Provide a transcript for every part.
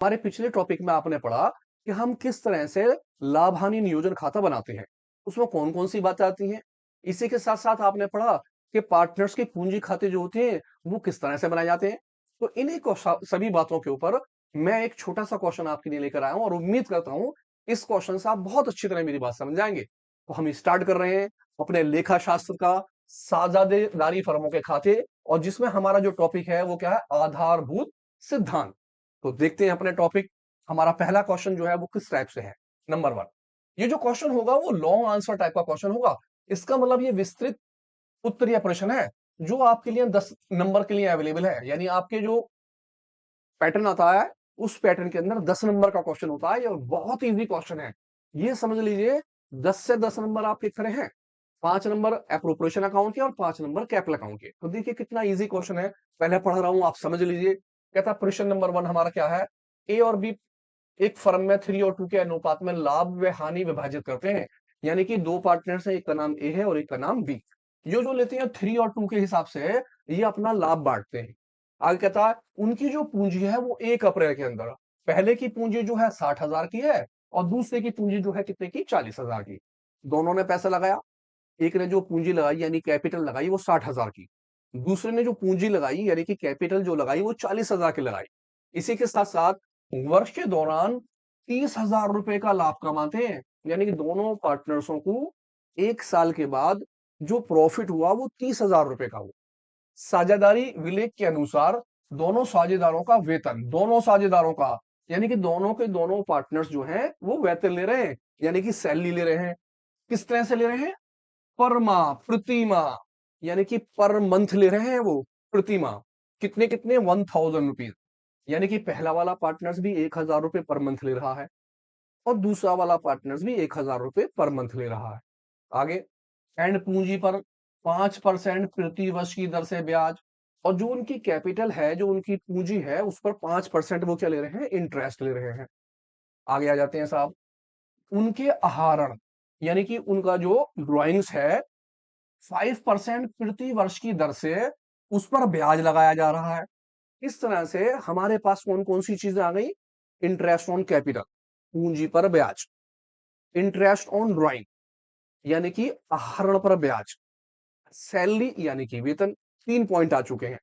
हमारे पिछले टॉपिक में आपने पढ़ा कि हम किस तरह से लाभ हानि नियोजन खाता बनाते हैं, उसमें कौन कौन सी बातें आती हैं। इसी के साथ साथ आपने पढ़ा कि पार्टनर्स के पूंजी खाते जो होते हैं वो किस तरह से बनाए जाते हैं। तो इन्हीं को सभी बातों के ऊपर मैं एक छोटा सा क्वेश्चन आपके लिए लेकर आया हूं और उम्मीद करता हूं इस क्वेश्चन से आप बहुत अच्छी तरह मेरी बात समझ जाएंगे। तो हम स्टार्ट कर रहे हैं अपने लेखा शास्त्र का साझेदारी फर्मों के खाते, और जिसमें हमारा जो टॉपिक है वो क्या है, आधारभूत सिद्धांत। तो देखते हैं अपने टॉपिक। हमारा पहला क्वेश्चन जो है वो किस टाइप से है। नंबर वन, ये जो क्वेश्चन होगा वो लॉन्ग आंसर टाइप का क्वेश्चन होगा। इसका मतलब ये विस्तृत उत्तरीय प्रश्न है जो आपके लिए 10 नंबर के लिए अवेलेबल है। यानी आपके जो पैटर्न आता है उस पैटर्न के अंदर 10 नंबर का क्वेश्चन होता है। ये बहुत इजी क्वेश्चन है, ये समझ लीजिए 10 से 10 नंबर आपके खड़े हैं। 5 नंबर एप्रोप्रिएशन अकाउंट के और 5 नंबर कैपिटल अकाउंट के। तो देखिए कितना इजी क्वेश्चन है, पहले पढ़ रहा हूं, आप समझ लीजिए। कहता प्रश्न नंबर 1 हमारा क्या है, ए और बी एक फर्म में 3 और 2 के अनुपात में लाभ व हानि विभाजित करते हैं। यानी कि दो पार्टनर्स है, एक का नाम ए है और एक का नाम बी। ये जो लेते हैं 3 और 2 के हिसाब से ये अपना लाभ बांटते हैं। आगे कहता है उनकी जो पूंजी है वो 1 अप्रैल के अंदर, पहले की पूंजी जो है 60,000 की है और दूसरे की पूंजी जो है कितने की, 40,000 की। दोनों ने पैसा लगाया, एक ने जो पूंजी लगाई यानी कैपिटल लगाई वो 60,000 की, दूसरे ने जो पूंजी लगाई यानी कि कैपिटल जो लगाई वो 40,000 की लगाई। इसी के साथ साथ वर्ष के दौरान 30,000 रुपए का लाभ कमाते हैं। यानी कि दोनों पार्टनर्सों को 1 साल के बाद जो प्रॉफिट हुआ वो 30,000 रुपए का हुआ। साझेदारी विलेख के अनुसार दोनों साझेदारों का वेतन, दोनों साझेदारों का, यानी कि दोनों के दोनों पार्टनर्स जो हैं वो वेतन ले रहे हैं, यानी कि सैलरी ले रहे हैं। किस तरह से ले रहे हैं, पर माह, प्रति माह, यानी कि पर मंथ ले रहे हैं वो, प्रति माह। कितने कितने, 1,000 रुपीज। यानी कि पहला वाला पार्टनर्स भी 1,000 रुपए पर मंथ ले रहा है और दूसरा वाला पार्टनर्स भी 1,000 रुपए पर मंथ ले रहा है। आगे, एंड पूंजी पर 5% प्रति वर्ष की दर से ब्याज, और जो उनकी कैपिटल है, जो उनकी पूंजी है, उस पर 5% वो क्या ले रहे हैं, इंटरेस्ट ले रहे हैं। आगे आ जाते हैं साहब, उनके आहरण, यानी कि उनका जो ड्राइंग्स है 5% प्रति वर्ष की दर से उस पर ब्याज लगाया जा रहा है। इस तरह से हमारे पास कौन कौन सी चीजें आ गई, इंटरेस्ट ऑन कैपिटल, पूंजी पर ब्याज, इंटरेस्ट ऑन ड्राइंग यानी कि आहरण पर ब्याज, सैलरी यानी कि वेतन। 3 पॉइंट आ चुके हैं।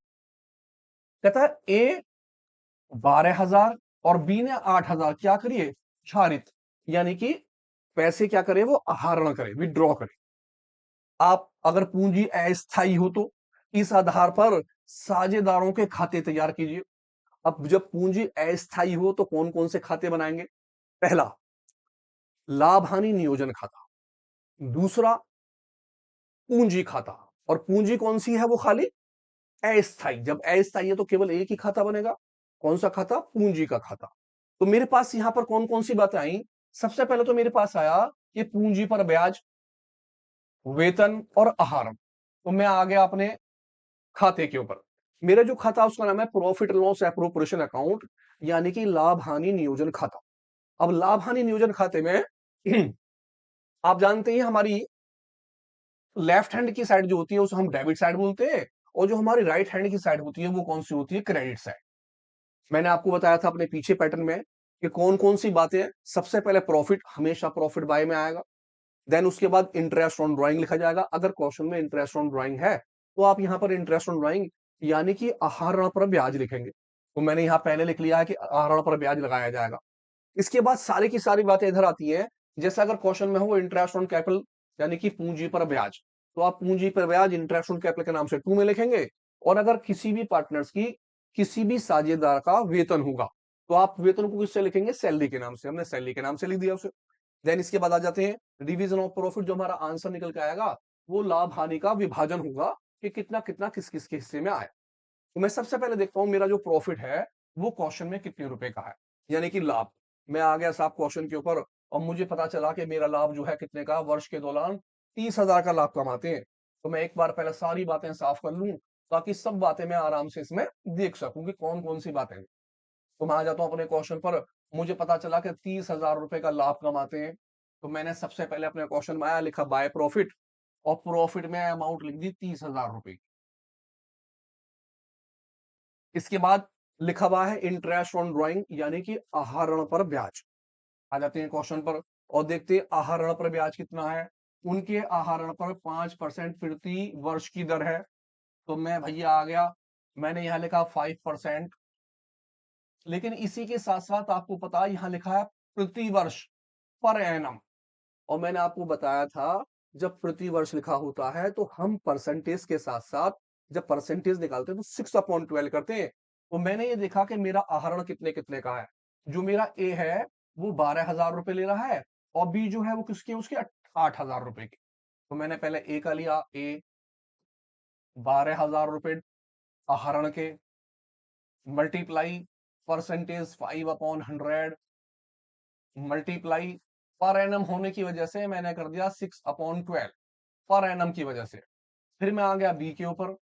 कहता है ए 12,000 और बी ने 8,000 क्या करिए, क्षारित, यानी कि पैसे क्या करे, वो आहरण करे, विड्रॉ करे। आप अगर पूंजी अस्थायी हो तो इस आधार पर साझेदारों के खाते तैयार कीजिए। अब जब पूंजी अस्थायी हो तो कौन कौन से खाते बनाएंगे, पहला लाभ हानि नियोजन खाता, दूसरा पूंजी खाता, और पूंजी कौन सी है, वो खाली अस्थायी। जब अस्थायी है तो केवल एक ही खाता बनेगा, कौन सा खाता, पूंजी का खाता। तो मेरे पास यहां पर कौन कौन सी बातें आई, सबसे पहले तो मेरे पास आया कि पूंजी पर ब्याज, वेतन और आहरण। तो मैं आ गया अपने खाते के ऊपर। मेरा जो खाता उसका नाम है प्रॉफिट लॉस एप्रोप्रिएशन अकाउंट, यानी कि लाभ हानि नियोजन खाता। अब लाभ हानि नियोजन खाते में आप जानते हैं हमारी लेफ्ट हैंड की साइड जो होती है उसे हम डेबिट साइड बोलते हैं, और जो हमारी राइट हैंड की साइड होती है वो कौन सी होती है, क्रेडिट साइड। मैंने आपको बताया था अपने पीछे पैटर्न में कि कौन कौन सी बातें, सबसे पहले प्रॉफिट, हमेशा प्रॉफिट बाय में आएगा। देन उसके बाद इंटरेस्ट ऑन ड्राइंग लिखा जाएगा। अगर क्वेश्चन में इंटरेस्ट ऑन ड्राइंग है तो आप यहां पर इंटरेस्ट ऑन ड्राइंग यानी कि आहरण पर ब्याज लिखेंगे। तो मैंने यहां पहले लिख लिया है कि आहरण पर ब्याज लगाया जाएगा। इसके बाद सारी की सारी बातें इधर आती है। जैसे अगर क्वेश्चन में हो इंटरेस्ट ऑन कैपिटल यानी कि पूंजी पर ब्याज, तो आप पूंजी पर ब्याज इंटरेस्ट ऑन कैपिटल के नाम से 2 में लिखेंगे। और अगर किसी भी पार्टनर्स की, किसी भी साझेदार का वेतन होगा तो आप वेतन को किससे लिखेंगे, सैलरी के नाम से। हमने सैलरी के नाम से लिख दिया उसे। देन इसके बाद आ जाते हैं डिवीजन ऑफ प्रॉफिट। जो हमारा आंसर निकल के आएगा वो लाभ हानि का विभाजन होगा कि कितना कितना किस किस के हिस्से में आया। तो मैं सबसे पहले देखता हूं मेरा जो प्रॉफिट है वो क्वेश्चन में कितने रुपए का है, यानी कि लाभ। मैं आ गया साहब क्वेश्चन के ऊपर और मुझे पता चला कि मेरा लाभ जो है कितने का, वर्ष के दौरान 30,000 का लाभ कमाते हैं। तो मैं एक बार पहले सारी बातें साफ कर लूं ताकि सब बातें मैं आराम से इसमें देख सकूं कि कौन कौन सी बातें हैं। तो मैं आ जाता हूं अपने क्वेश्चन पर। मुझे पता चला कि 30,000 रुपए का लाभ कमाते हैं। तो मैंने सबसे पहले अपने क्वेश्चन में आया, लिखा बाय प्रॉफिट, और प्रॉफिट में अमाउंट लिख दी 30,000 रुपए। इसके बाद लिखा हुआ है इंटरेस्ट ऑन ड्राइंग, यानी कि आहरण पर ब्याज। आ जाते हैं क्वेश्चन पर और देखते हैं आहरण पर ब्याज कितना है। उनके आहरण पर 5% प्रति वर्ष की दर है। तो मैं भैया आ गया, मैंने यहां लिखा 5%। लेकिन इसी के साथ साथ आपको पता है यहां लिखा है प्रति वर्ष, पर एनम। और मैंने आपको बताया था जब प्रति वर्ष लिखा होता है तो हम परसेंटेज के साथ साथ जब परसेंटेज निकालते हैं तो 6/12 करते हैं। तो मैंने ये देखा कि मेरा आहरण कितने कितने का है। जो मेरा ए है वो 12,000 रुपए ले रहा है और बी जो है वो किसके, उसके 8,000 रुपए के। तो मैंने पहले ए का लिया, ए 12,000 रुपए आहरण के, multiply percentage 5/100, multiply per annum होने की वजह से मैंने कर दिया 6/12 पर एनम की वजह से। फिर मैं आ गया बी के ऊपर।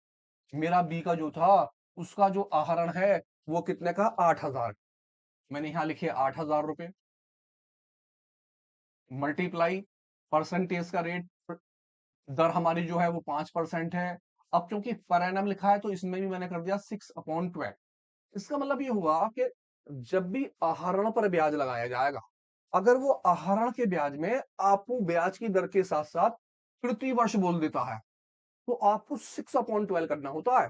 मेरा बी का जो था उसका जो आहरण है वो कितने का, 8,000। मैंने यहां लिखे 8,000 रुपए, मल्टीप्लाई परसेंटेज का रेट, दर हमारी जो है वो 5% है। अब क्योंकि पर एनम लिखा है तो इसमें भी मैंने कर दिया 6/12। इसका मतलब ये हुआ कि जब भी आहरण पर ब्याज लगाया जाएगा, अगर वो आहरण के ब्याज में आपको ब्याज की दर के साथ साथ प्रति वर्ष बोल देता है तो आपको 6/12 करना होता है।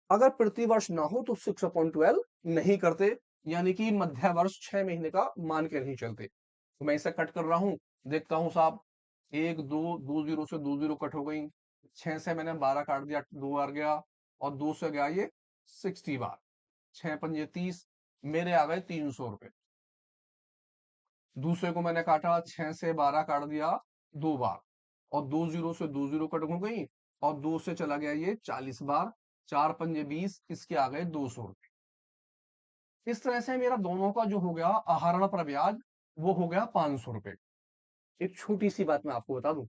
अगर प्रति वर्ष ना हो तो 6/12 नहीं करते, यानी कि मध्य वर्ष 6 महीने का मान के नहीं चलते। तो मैं इसे कट कर रहा हूं, देखता हूं साहब। एक दो, दो जीरो से दो जीरो कट हो गई, 6 से मैंने 12 काट दिया, 2 बार गया, और 2 से गया ये 60 बार, 6 पंजे 30, मेरे आ गए 300 रुपए। दूसरे को मैंने काटा, 6 से 12 काट दिया 2 बार, और 2 जीरो से 2 जीरो कट हो गई, और 2 से चला गया ये 40 बार, 4 पंजे 20, इसके आ गए 200 रुपए। इस तरह से मेरा दोनों का जो हो गया आहरण पर ब्याज वो हो गया 500 रुपए। एक छोटी सी बात मैं आपको बता दूं,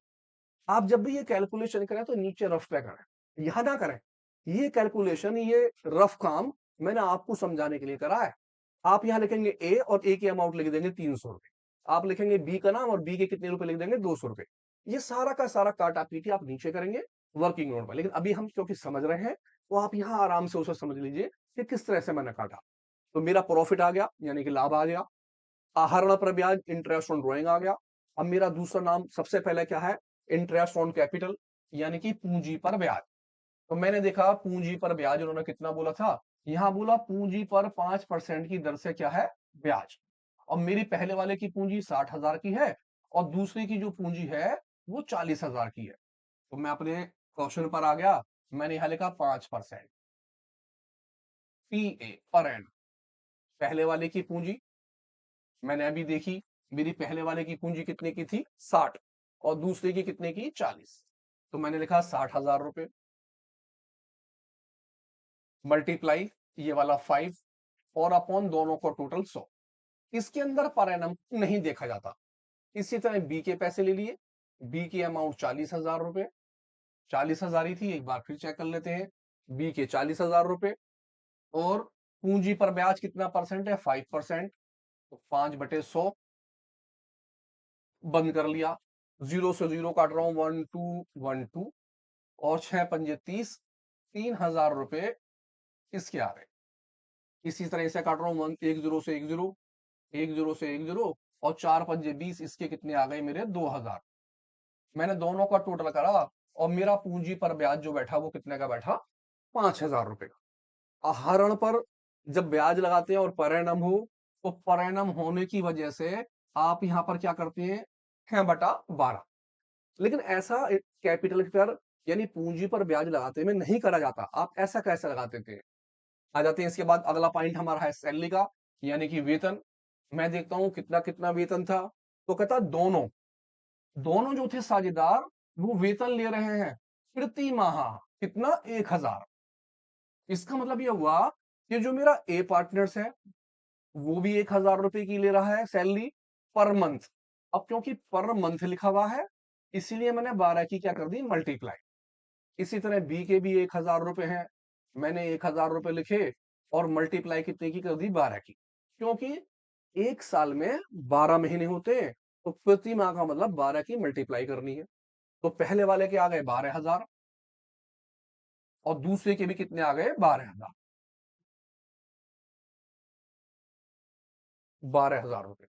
आप जब भी ये कैलकुलेशन करें तो नीचे रफ पे करें, यहां ना करें। ये कैलकुलेशन, ये रफ काम मैंने आपको समझाने के लिए करा है। आप यहां लिखेंगे ए और ए की अमाउंट लिख देंगे 300 रुपए। आप लिखेंगे बी का नाम और बी के कितने रुपए लिख देंगे 200 रुपए। ये सारा का सारा काटा पीटी आप नीचे करेंगे वर्किंग नोट में। लेकिन अभी हम क्योंकि समझ रहे हैं तो आप यहां आराम से उसे समझ लीजिए कि किस तरह से मैंने काटा। तो मेरा प्रॉफिट आ गया, यानी कि लाभ आ गया। आहरण पर ब्याज इंटरेस्ट ऑन ड्रॉइंग आ गया। अब मेरा दूसरा नाम सबसे पहले क्या है, इंटरेस्ट ऑन कैपिटल, यानी कि पूंजी पर ब्याज। तो मैंने देखा पूंजी पर ब्याज उन्होंने कितना बोला था, यहां बोला पूंजी पर 5% की दर से क्या है, ब्याज। और मेरी पहले वाले की पूंजी 60,000 की है और दूसरे की जो पूंजी है वो 40,000 की है। तो मैं अपने क्वेश्चन पर आ गया, मैंने यहां लिखा 5% पी ए पर एन। पहले वाले की पूंजी मैंने अभी देखी, मेरी पहले वाले की पूंजी कितने की थी, 60, और दूसरे की कितने की, 40। तो मैंने लिखा 60,000 रुपए, मल्टीप्लाई ये वाला 5, और अपॉन दोनों को टोटल 100। इसके अंदर पर एनम नहीं देखा जाता। इसी तरह बी के पैसे ले लिए, बी की अमाउंट 40,000 रुपए, 40,000 ही थी, एक बार फिर चेक कर लेते हैं। बी के 40,000 रुपए, और पूंजी पर ब्याज कितना परसेंट है, 5%। तो 5/100 बंद कर लिया। जीरो से जीरो काट रहा हूं, 1 2 1 2, और 6 पंजे 30, 3,000 रुपए इसके आ रहे। इसी तरह से काट रहा हूं, 1 जीरो से 1 जीरो, 1 जीरो से 1 जीरो, और 4 पंजे 20, इसके कितने आ गए मेरे, 2,000। मैंने दोनों का टोटल करा और मेरा पूंजी पर ब्याज जो बैठा वो कितने का बैठा, 5,000 रुपए का। आहरण पर जब ब्याज लगाते हैं और परिणाम हो, तो परिणाम होने की वजह से आप यहां पर क्या करते हैं, 6/12। लेकिन ऐसा कैपिटल पर यानी पूंजी पर ब्याज लगाते में नहीं करा जाता। आप ऐसा कैसे लगाते थे, आ जाते हैं इसके बाद। अगला पॉइंट हमारा है सैलरी का, यानी कि वेतन। मैं देखता हूं कितना कितना वेतन था, तो कहता दोनों दोनों जो थे साझेदार वो वेतन ले रहे हैं प्रति माह कितना, 1,000। इसका मतलब यह हुआ कि जो मेरा ए पार्टनर्स है वो भी 1,000 रुपए की ले रहा है सैलरी पर मंथ। अब क्योंकि पर मंथ लिखा हुआ है इसीलिए मैंने 12 की क्या कर दी, मल्टीप्लाई। इसी तरह बी के भी 1,000 रुपए हैं, मैंने 1,000 रुपए लिखे और मल्टीप्लाई कितने की कर दी, 12 की। क्योंकि एक साल में 12 महीने होते हैं, तो प्रति माह का मतलब 12 की मल्टीप्लाई करनी है। तो पहले वाले के आ गए 12,000, और दूसरे के भी कितने आ गए, 12,000। 12,000 रुपए।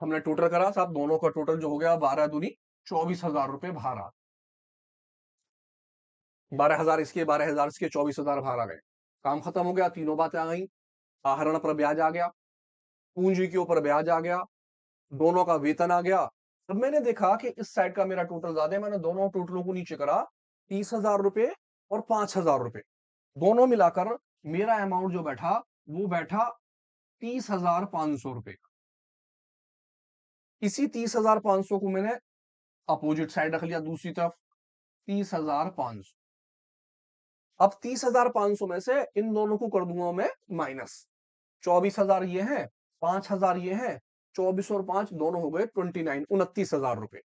हमने टोटल करा साहब, दोनों का टोटल जो हो गया 12 दूनी 24,000 रुपए बाहर आ। 12,000 इसके, 12,000 इसके, 24,000 बाहर आ गए। काम खत्म हो गया, तीनों बातें आ गई। आहरण पर ब्याज आ गया, पूंजी के ऊपर ब्याज आ गया, दोनों का वेतन आ गया। अब मैंने देखा कि इस साइड का मेरा टोटल ज्यादा है, मैंने दोनों टोटलों को नीचे करा, 30,000 रुपए और 5,000 रुपए, दोनों मिलाकर मेरा अमाउंट जो बैठा वो बैठा 30,500 रुपए। इसी 30,500 को मैंने अपोजिट साइड रख लिया, दूसरी तरफ 30,500। अब 30,500 में से इन दोनों को कर दूंगा मैं माइनस। 24,000 ये है, 5,000 ये है, 24 और 5 दोनों हो गए 29, 29,000 रुपए।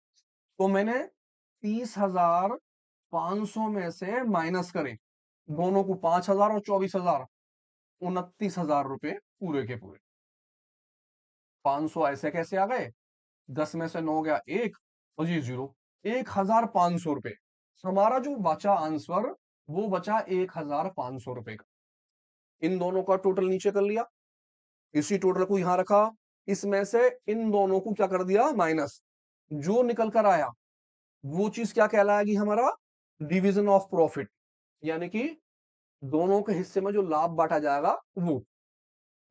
तो मैंने 30,500 में से माइनस करे दोनों को, 5,000 और 24,000, 29,000 रुपए पूरे के पूरे। 500 ऐसे कैसे आ गए, 10 में से 9 गया 1 और ये 0, 1,500 रुपए। हमारा जो बचा आंसर वो बचा 1,500 रुपए का। इन दोनों का टोटल नीचे कर लिया, इसी टोटल को यहां रखा, इसमें से इन दोनों को क्या कर दिया माइनस। जो निकल कर आया वो चीज क्या कहलाएगी, हमारा डिवीजन ऑफ प्रॉफिट, यानी कि दोनों के हिस्से में जो लाभ बांटा जाएगा वो।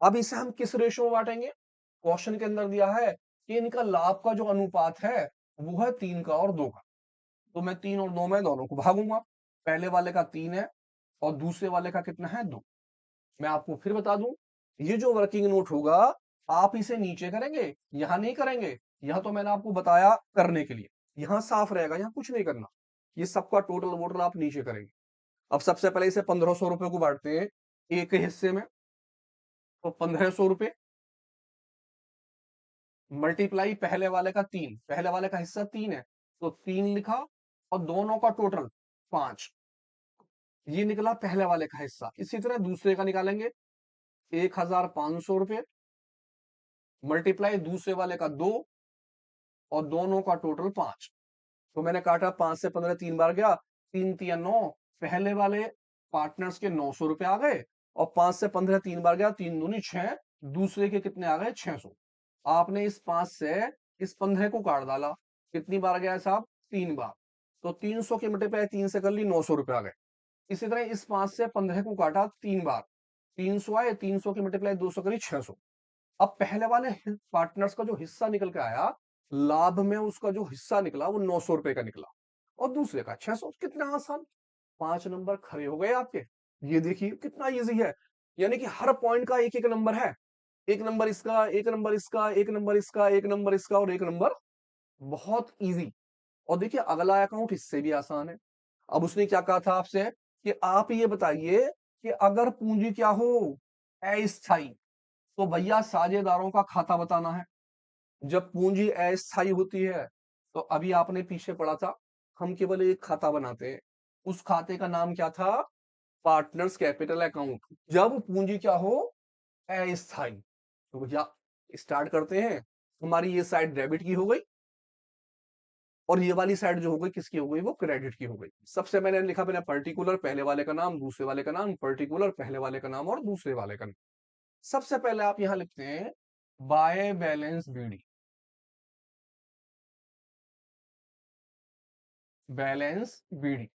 अब इसे हम किस रेशो में बांटेंगे, क्वेश्चन के अंदर दिया है कि इनका लाभ का जो अनुपात है वो है 3 का और 2 का। तो मैं 3 और 2 में दोनों को भागूंगा, पहले वाले का 3 है और दूसरे वाले का कितना है 2। मैं आपको फिर बता दूं, ये जो वर्किंग नोट होगा आप इसे नीचे करेंगे, यहां नहीं करेंगे। यहां तो मैंने आपको बताया करने के लिए, यहां साफ रहेगा, यहां कुछ नहीं करना। ये सबका टोटल वोटल आप नीचे करेंगे। अब सबसे पहले इसे 1,500 रुपए को बांटते हैं एक हिस्से में, तो 1,500 रुपए मल्टीप्लाई पहले वाले का 3, पहले वाले का हिस्सा 3 है तो 3 लिखा, और दोनों का टोटल 5, ये निकला पहले वाले का हिस्सा। इसी तरह दूसरे का निकालेंगे, 1,500 रुपए मल्टीप्लाई दूसरे वाले का 2 और दोनों का टोटल 5। तो मैंने काटा, 5 से 15 3 बार गया, 3 तिया 9, पहले वाले पार्टनर्स के 900 रुपए आ गए, और 5 से 15 3 बार गया, 3 दूनी 6, दूसरे के कितने आ गए 600। आपने इस 5 से इस 15 को काट डाला, कितनी बार गया साहब 3 बार, तो 300 के मल्टीप्लाई 3 से कर ली, 900 रुपए आ गए। इसी तरह इस 5 से 15 को काटा 3 बार, 300 आए, 300 के मल्टीप्लाई 200 करी 600। अब पहले वाले पार्टनर्स का जो हिस्सा निकल के आया लाभ में, उसका जो हिस्सा निकला वो 900 रुपए का निकला, और दूसरे का 600। कितना आसान, 5 नंबर खड़े हो गए आपके। ये देखिए कितना इजी है, यानी कि हर पॉइंट का एक एक नंबर है, एक नंबर इसका, एक नंबर इसका, एक नंबर इसका, एक नंबर इसका और एक नंबर। बहुत इजी। और देखिए अगला अकाउंट इससे भी आसान है। अब उसने क्या कहा था आपसे कि आप ये बताइए कि अगर पूंजी क्या हो अस्थाई, तो भैया साझेदारों का खाता बताना है। जब पूंजी अस्थाई होती है तो अभी आपने पीछे पढ़ा था, हम केवल एक खाता बनाते हैं, उस खाते का नाम क्या था, पार्टनर्स कैपिटल अकाउंट। जब पूंजी क्या हो अस्थाई, तो भैया स्टार्ट करते हैं। हमारी ये साइड डेबिट की हो गई, और ये वाली साइड जो हो गई किसकी हो गई, वो क्रेडिट की हो गई। सबसे मैंने लिखा मैंने पर्टिकुलर, पहले वाले का नाम दूसरे वाले का नाम, पर्टिकुलर पहले वाले का नाम और दूसरे वाले का नाम। सबसे पहले आप यहां लिखते हैं by balance BD, balance BD.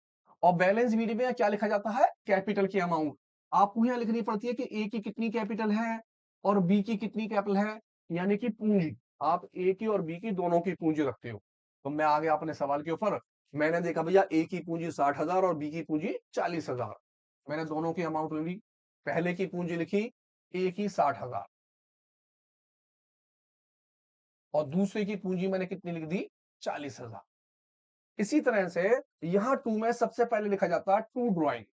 और बैलेंस बीडी में क्या लिखा जाता है, कैपिटल की अमाउंट। आपको यहां लिखनी पड़ती है कि ए की कितनी कैपिटल है और बी की कितनी कैपिटल है, यानी कि पूंजी। आप ए की और बी की दोनों की पूंजी रखते हो। तो मैं आ गया अपने सवाल के ऊपर, मैंने देखा भैया ए की पूंजी 60,000 और बी की पूंजी 40,000। मैंने दोनों की अमाउंट ली, पहले की पूंजी लिखी ए की 60,000 और दूसरे की पूंजी मैंने कितनी लिख दी 40,000। इसी तरह से यहां टू में सबसे पहले लिखा जाता है टू ड्रॉइंग।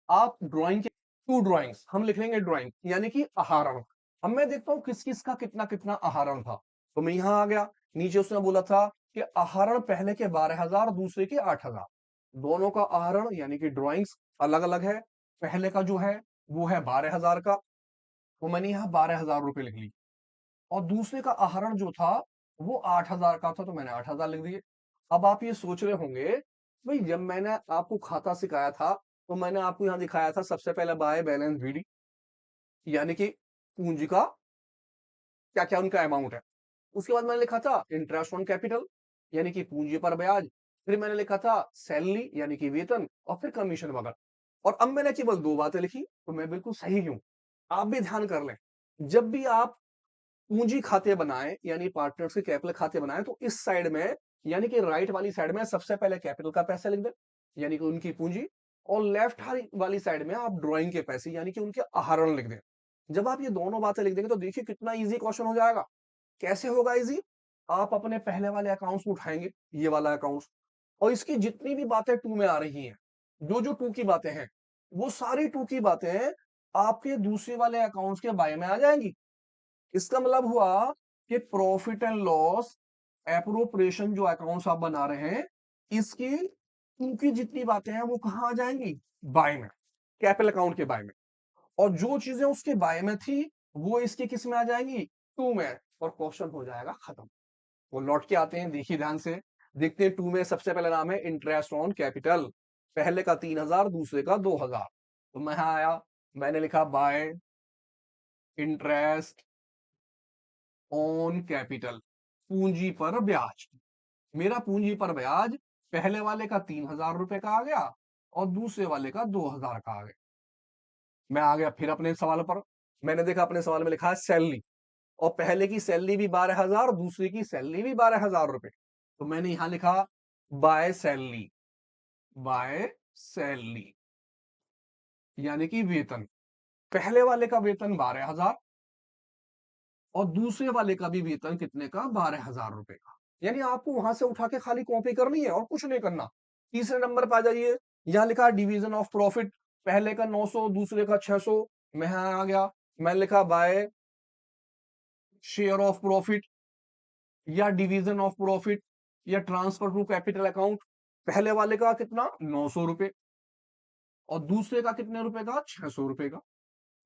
आप ड्राइंग के टू ड्राइंग्स हम लिख लेंगे ड्राइंग, यानी कि आहरण। अब मैं देखता हूं किस किस का कितना कितना आहरण था। तो मैं यहां आ गया, नीचे उसने बोला था कि आहरण पहले के 12,000 दूसरे के 8,000, दोनों का आहरण यानी कि ड्राइंग्स अलग अलग है। पहले का जो है वो है 12,000 का, तो मैंने यहां 12,000 रुपए लिख ली। और दूसरे का आहरण जो था वो 8,000 का था, तो मैंने 8,000 लिख दिए। अब आप ये सोच रहे होंगे, भाई जब मैंने आपको खाता सिखाया था तो मैंने आपको यहाँ दिखाया था सबसे पहले बाय बैलेंस बीडी, यानी कि पूंजी का क्या क्या उनका अमाउंट है। उसके बाद मैंने लिखा था इंटरेस्ट ऑन कैपिटल, यानी कि पूंजी पर ब्याज। फिर मैंने लिखा था सैलरी यानी कि वेतन, और फिर कमीशन वगैरह। और अब मैंने केवल दो बातें लिखी, तो मैं बिल्कुल सही हूं। आप भी ध्यान कर लें, जब भी आप पूंजी खाते बनाएं यानी पार्टनर्स के कैपिटल खाते बनाएं, तो इस साइड में यानी कि राइट वाली साइड में सबसे पहले कैपिटल का पैसा लिख दें, यानी कि उनकी पूंजी। और लेफ्ट वाली साइड में आप ड्राइंग के पैसे यानी कि उनके आहरण लिख दें। जब आप ये दोनों बातें लिख देंगे तो देखिए कितना इजी क्वेश्चन हो जाएगा। कैसे होगा इजी? आप अपने पहले वाले अकाउंट्स में उठाएंगे, ये वाला अकाउंट, और इसकी जितनी भी बातें टू में आ रही हैं, जो जो टू की बातें हैं, वो सारी टू की बातें आपके दूसरे वाले अकाउंट्स के बाय में आ जाएंगी। इसका मतलब हुआ कि प्रॉफिट एंड लॉस एप्रोप्रिएशन जो अकाउंट्स आप बना रहे हैं, इसकी टू की जितनी बातें हैं वो कहां आ जाएंगी? बाय में, कैपिटल अकाउंट के बाय में। और जो चीजें उसके बाय में थी वो इसके किस में आ जाएंगी? टू में। और क्वेश्चन हो जाएगा खत्म। वो लौट के आते हैं, देखिए ध्यान से। देखते हैं, टू में सबसे पहला नाम है इंटरेस्ट ऑन कैपिटल। पहले का 3,000, दूसरे का 2,000। तो मैं यहां आया, मैंने लिखा बाय इंटरेस्ट ऑन कैपिटल, पूंजी पर ब्याज। मेरा पूंजी पर ब्याज पहले वाले का 3,000 रुपए का आ गया और दूसरे वाले का 2,000 का आ गया। मैं आ गया फिर अपने सवाल पर। मैंने देखा अपने सवाल में लिखा है सैलरी, और पहले की सैलरी भी 12,000, दूसरे की सैलरी भी 12,000 रुपए। तो मैंने यहां लिखा बाय सैलरी, बाय सैलरी यानी कि वेतन। पहले वाले का वेतन 12,000 और दूसरे वाले का भी वेतन कितने का? 12,000 रुपए का। यानी आपको वहां से उठा के खाली कॉपी करनी है और कुछ नहीं करना। तीसरे नंबर पर आ जाइए, यहां लिखा डिवीजन ऑफ प्रॉफिट। पहले का 900, दूसरे का 600। मैं यहां आ गया, मैं लिखा बाय शेयर ऑफ प्रॉफिट या डिवीजन ऑफ प्रॉफिट या ट्रांसफर टू कैपिटल अकाउंट। पहले वाले का कितना? 900 रुपए, और दूसरे का कितने रुपए का? 600 रुपए का।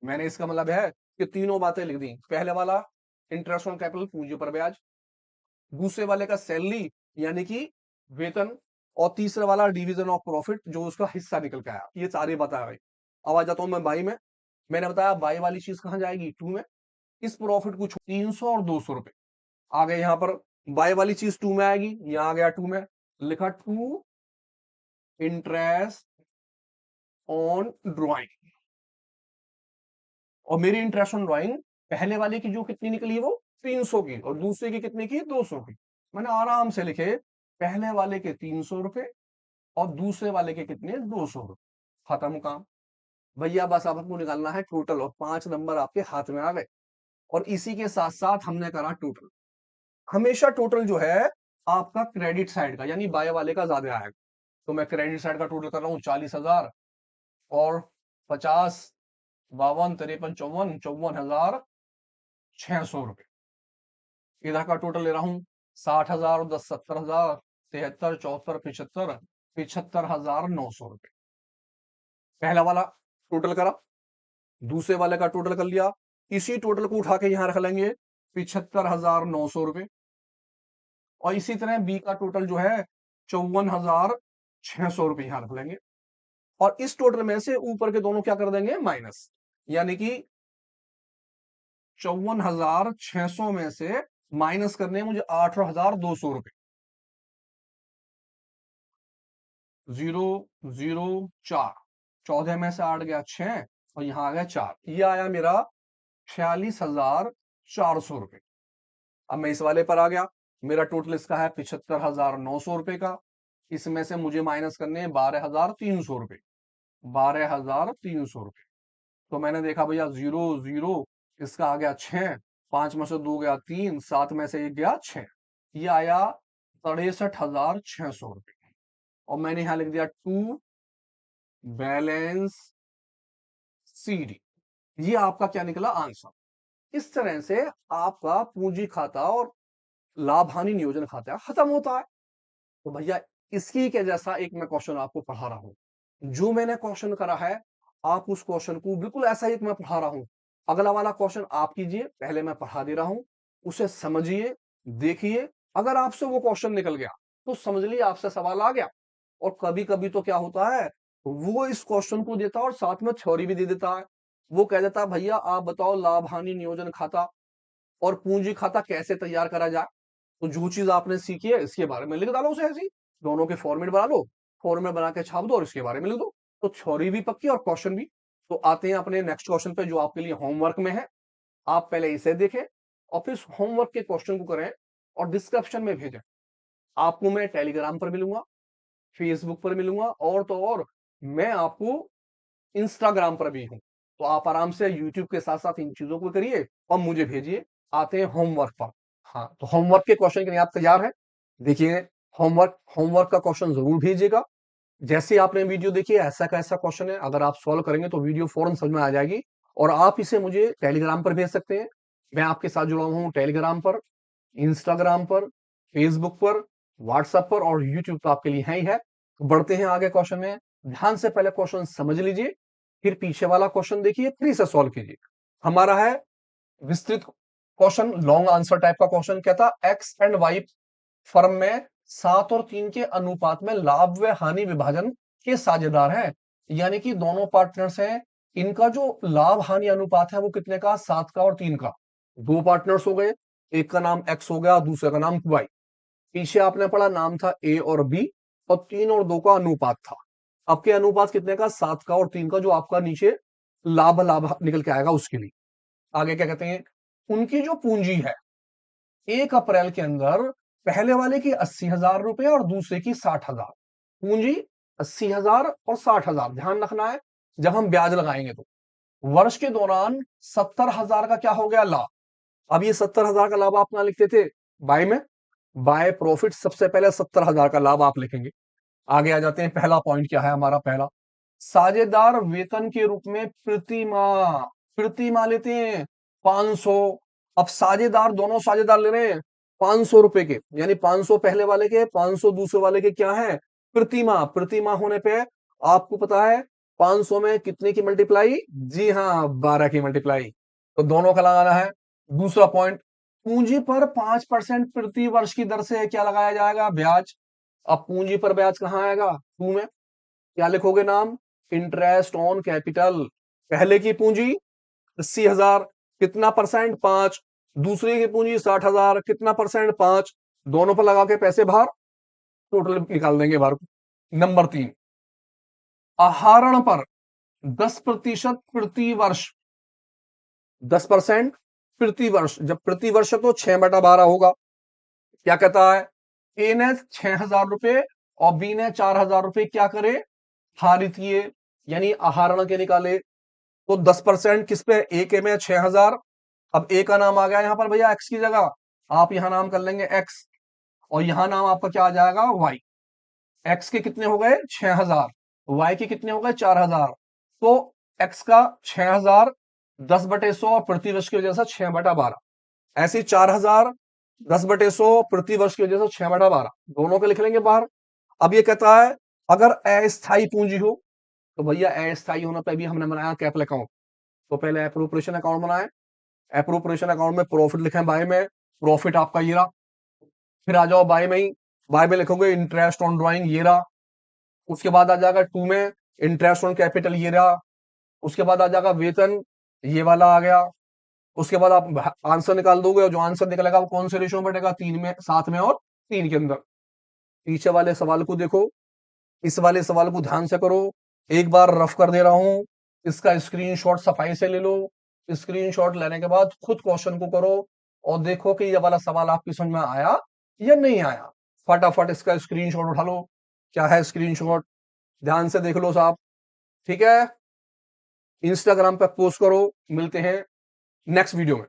मैंने इसका मतलब है कि तीनों बातें लिख दी। पहले वाला इंटरेस्ट ऑन कैपिटल, पूंजी पर ब्याज। दूसरे वाले का सैलरी यानी कि वेतन। और तीसरे वाला डिवीजन ऑफ प्रॉफिट, जो उसका हिस्सा निकल के आया। ये सारे बता रहे। अब आ जाता हूं मैं बाई में। मैंने बताया बाई वाली चीज कहां जाएगी? टू में। इस प्रॉफिट को 300 और 200 रुपए आ गए यहां पर। बाय वाली चीज टू में आएगी, यहां आ गया टू में। लिखा टू इंटरेस्ट ऑन ड्रॉइंग। और मेरी इंटरेस्ट ऑन ड्रॉइंग पहले वाले की जो कितनी निकली वो 300 की, और दूसरे की कितनी की? 200 की। मैंने आराम से लिखे पहले वाले के 300 रुपए और दूसरे वाले के कितने? 200 रुपए। खत्म काम। भैया बस अब आपको निकालना है टोटल, और 5 नंबर आपके हाथ में आ गए। और इसी के साथ साथ हमने करा टोटल। हमेशा टोटल जो है आपका क्रेडिट साइड का यानी बाय वाले का ज्यादा आएगा। तो मैं क्रेडिट साइड का टोटल कर रहा हूं 40,000 और 50, 52, 53, 54, 54,600 रुपए। इधर का टोटल ले रहा हूं 60,000 और 10, 70,000, 73, 74, 75, 75,900 रुपए। पहला वाला टोटल करा, दूसरे वाले का टोटल कर लिया। इसी टोटल को उठा के यहां रख लेंगे 75,900 रुपए। और इसी तरह बी का टोटल जो है 54,600 रुपए यहां रख लेंगे। और इस टोटल में से ऊपर के दोनों क्या कर देंगे? माइनस। यानी कि 54,600 में से माइनस करने मुझे 18,200 रुपए। 004, 14 में से 8 गया 6, और यहां आ गया 4। ये आया मेरा 46,400 रुपए। अब मैं इस वाले पर आ गया। मेरा टोटल इसका है 75,900 रुपए का। इसमें से मुझे माइनस करने हैं 12,300 रुपए। 12,300 रुपए। तो मैंने देखा भैया 0 0, इसका आ गया 6, 5 में से 2 गया 3, 7 में से 1 गया 6। ये आया 63,600 रुपए। और मैंने यहां लिख दिया टू बैलेंस सीडी। ये आपका क्या निकला? आंसर। इस तरह से आपका पूंजी खाता और लाभ हानि नियोजन खाता खत्म होता है। तो भैया इसी के जैसा एक मैं क्वेश्चन आपको पढ़ा रहा हूं। जो मैंने क्वेश्चन करा है, आप उस क्वेश्चन को बिल्कुल ऐसा ही मैं पढ़ा रहा हूं। अगला वाला क्वेश्चन आप कीजिए, पहले मैं पढ़ा दे रहा हूं। उसे समझिए, देखिए, अगर आपसे वो क्वेश्चन निकल गया तो समझ लीजिए आपसे सवाल आ गया। और कभी-कभी तो क्या होता है, वो इस क्वेश्चन को देता है और साथ में थ्योरी भी दे देता है। वो कह देता है भैया आप बताओ लाभ-हानि नियोजन खाता और पूंजी खाता कैसे तैयार करा जाए? तो जो चीज़ आपने सीखी है इसके बारे में लिख डालो उसे ऐसे ही, दोनों के फॉर्मेट बना लो, फॉर्मेट बना के छाप दो और इसके बारे में लिख दो। तो थ्योरी भी पक्की और क्वेश्चन भी। तो आते हैं अपने नेक्स्ट क्वेश्चन पे जो आपके लिए होमवर्क में है। आप पहले इसे देखें और फिर इस होमवर्क के क्वेश्चन को करें और डिस्क्रिप्शन में भेजें। आपको मैं टेलीग्राम पर मिलूंगा, फेसबुक पर मिलूंगा और तो और मैं आपको इंस्टाग्राम पर भी हूं। तो आप आराम से यूट्यूब के साथ साथ इन चीजों को करिए और मुझे भेजिए। आते हैं होमवर्क पर। हाँ, तो होमवर्क के क्वेश्चन के लिए आप तैयार हैं? देखिए, होमवर्क होमवर्क का क्वेश्चन जरूर भेजिएगा। जैसे आपने वीडियो देखी है ऐसा का ऐसा क्वेश्चन है, अगर आप सॉल्व करेंगे तो वीडियो फौरन समझ में आ जाएगी और आप इसे मुझे टेलीग्राम पर भेज सकते हैं। मैं आपके साथ जुड़ा हुआ हूँ टेलीग्राम पर, इंस्टाग्राम पर, फेसबुक पर, व्हाट्सएप पर और यूट्यूब तो आपके लिए है ही है। तो बढ़ते हैं आगे क्वेश्चन में। ध्यान से पहले क्वेश्चन समझ लीजिए, फिर पीछे वाला क्वेश्चन देखिए, फिर इसे सॉल्व कीजिए। हमारा है विस्तृत क्वेश्चन, लॉन्ग आंसर टाइप का क्वेश्चन। कहता एक्स एंड वाई फर्म में 7 और 3 के अनुपात में लाभ व हानि विभाजन के साझेदार हैं। यानी कि दोनों पार्टनर्स हैं, इनका जो लाभ हानि अनुपात है वो कितने का, 7 का और 3 का। दो पार्टनर्स हो गए, एक का नाम एक्स हो गया, दूसरे का नाम वाई। पीछे आपने पढ़ा नाम था ए और बी और 3 और 2 का अनुपात था। आपके अनुपात कितने का, 7 का और 3 का, जो आपका नीचे लाभ लाभ निकल के आएगा उसके लिए। आगे क्या कहते हैं, उनकी जो पूंजी है 1 अप्रैल के अंदर पहले वाले की 80,000 रुपए और दूसरे की 60,000। पूंजी 80,000 और 60,000। ध्यान रखना है जब हम ब्याज लगाएंगे तो वर्ष के दौरान 70,000 का क्या हो गया, लाभ। अब ये 70,000 का लाभ आप ना लिखते थे बाय में, बाय प्रॉफिट सबसे पहले 70,000 का लाभ आप लिखेंगे। आगे आ जाते हैं, पहला पॉइंट क्या है हमारा, पहला साझेदार वेतन के रूप में प्रति माह लेते हैं 500। अब साझेदार, दोनों साझेदार ले रहे हैं 500 रुपए के, यानी 500 पहले वाले के, 500 दूसरे वाले के, क्या है, प्रति माह होने पे आपको पता है 500 में कितने की मल्टीप्लाई, जी हाँ 12 की मल्टीप्लाई। तो दोनों का लगाना है। दूसरा पॉइंट, पूंजी पर 5% प्रति वर्ष की दर से क्या लगाया जाएगा, ब्याज। अब पूंजी पर ब्याज कहां आएगा, टू में क्या लिखोगे नाम, इंटरेस्ट ऑन कैपिटल। पहले की पूंजी 80,000, कितना परसेंट, 5। दूसरे की पूंजी 60,000, कितना परसेंट, 5। दोनों पर लगा के पैसे बाहर, टोटल निकाल देंगे बाहर। नंबर 3, आहरण पर 10% प्रति वर्ष, 10% प्रति वर्ष। जब प्रति वर्ष है तो 6/12 होगा। क्या कहता है, ए ने 6,000 रुपए और बी ने 4,000 रुपए क्या करे, हारित किए, यानी आहरण के निकाले। तो 10% किस पे, ए के में 6,000। अब ए का नाम आ गया यहां पर भैया एक्स की जगह, आप यहां नाम कर लेंगे एक्स और यहां नाम आपका क्या आ जाएगा, वाई। एक्स के कितने हो गए, 6,000, वाई के कितने हो गए, 4,000। तो एक्स का 6,000 10/100 और प्रति वर्ष की वजह से 6/12। ऐसे 4,000 10/100 प्रति वर्ष की वजह से 6/12, दोनों के लिख लेंगे बाहर। अब ये कहता है अगर अस्थायी पूंजी हो, तो भैया अस्थायी होने पर भी हमने बनाया कैपिटल अकाउंट। तो पहले एप्रोप्रिएशन अकाउंट बनाए, एप्रोप्रिएशन अकाउंट में प्रॉफिट लिखे बाय में, प्रॉफिट आपका ये रहा। फिर आ जाओ बाय में ही, बाय में लिखोगे इंटरेस्ट ऑन ड्राइंग, ये रहा। उसके बाद आ जाएगा टू में इंटरेस्ट ऑन कैपिटल, ये रहा। उसके बाद आ जाएगा वेतन, ये वाला आ गया। उसके बाद आप आंसर निकाल दोगे और जो आंसर निकलेगा वो कौन से रेशो में बैठेगा, 3 में, 7 में और 3 के अंदर। पीछे वाले सवाल को देखो, इस वाले सवाल को ध्यान से करो। एक बार रफ कर दे रहा हूं, इसका स्क्रीनशॉट सफाई से ले लो। स्क्रीनशॉट लेने के बाद खुद क्वेश्चन को करो और देखो कि ये वाला सवाल आपकी समझ में आया या नहीं आया। फटाफट इसका स्क्रीनशॉट उठा लो। क्या है स्क्रीनशॉट, ध्यान से देख लो साहब, ठीक है। इंस्टाग्राम पे पोस्ट करो। मिलते हैं नेक्स्ट वीडियो में।